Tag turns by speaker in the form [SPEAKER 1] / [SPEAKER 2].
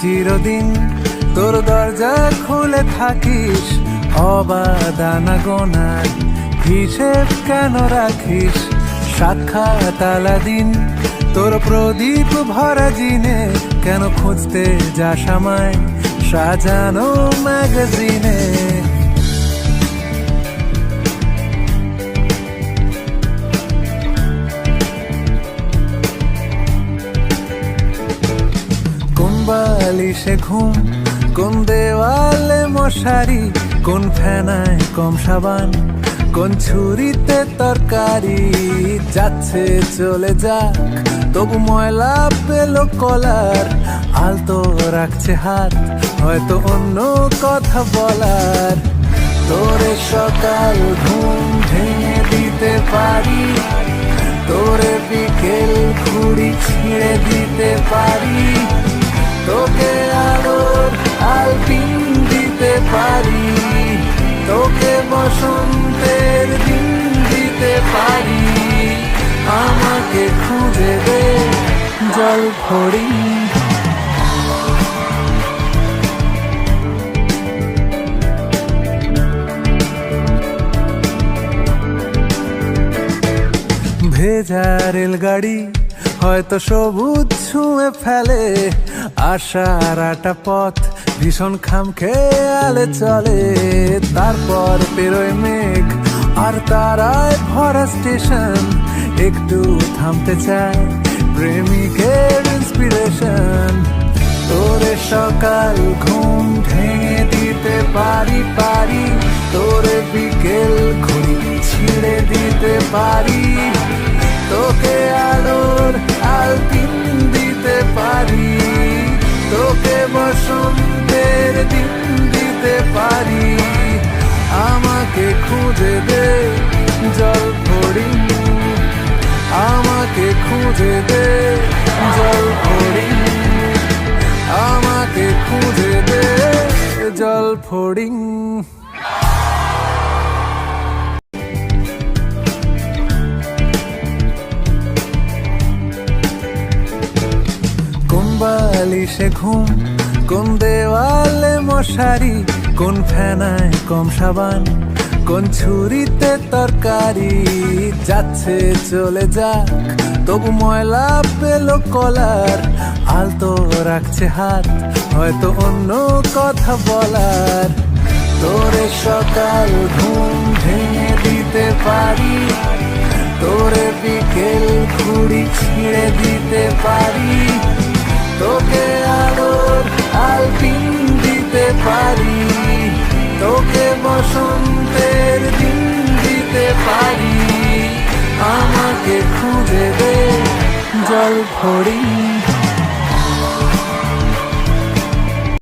[SPEAKER 1] চিরদিন তোর দরজা খুলে থাকিস, অবাদানা গোনার হিসেব কেন রাখিস? সাক্ষাৎ আলাদিন তোর প্রদীপ ভরা জিনে, কেন খুঁজতে যাস আমায় সাজানো ম্যাগাজিনে? কোন বালিশে ঘুম, কোন দেওয়ালে মশারি, কোন ফেনায় কম সাবান, কোন ছুরিতে তরকারি? যাচ্ছে চলে যাক, তবু ময়লা পেল কলার, আলতো রাখছে হাত, হয়তো অন্য কথা বলার। তোরে সকাল ঘুম ভেঙে দিতে পারি, তোরে বিকেল ঘুড়ি ছিঁড়ে দিতে পারি, তোকে আলোর আলপিন দিতে পারি, তোকে বসন্তের দিন দিতে পারি। আমাকে খুঁজে দে জল ভরি, ভেজা রেলগাড়ি হয়তো সবুজ ছুঁয়ে ফেলে, আশার আটা পথ ভীষণ খামখেয়ালে চলে। তারপর পেরোয় মেঘ আর তারায় ভরা স্টেশন, একটু থামতে চায় প্রেমিকের ইন্সপিরেশন। তোরে সকাল ঘুম ভেঙে দিতে পারি, তোরে বিকেল ঘুড়ি ছিঁড়ে দিতে পারি, তোকে আলোর আলপিন দিতে পারি, তোকে বসন্তের দিন দিতে পারি। আমাকে খুঁজে দে জল ভরি, আমাকে খুঁজে দে জল ভরি, আমাকে খুঁজে দে জল ভরি। কোন বালিশে ঘুম, কোন দেওয়ালে মশারি, কোন ফেনায় কম সাবান, কোন ছুরিতে তরকারি? যাচ্ছে চলে যাক, তবু ময়লা পেল কলার, আলতো রাখছে হাত, হয়তো অন্য কথা বলার। তোরে সকাল ঘুম ভেঙে দিতে পারি, তোরে বিকেল ঘুড়ি ছিঁড়ে দিতে পারি, তোকে আলোর আলপিন দিতে পারি, তোকে বসন্তের দিন দিতে পারি। আমাকে খুঁজে দে জল ভরি।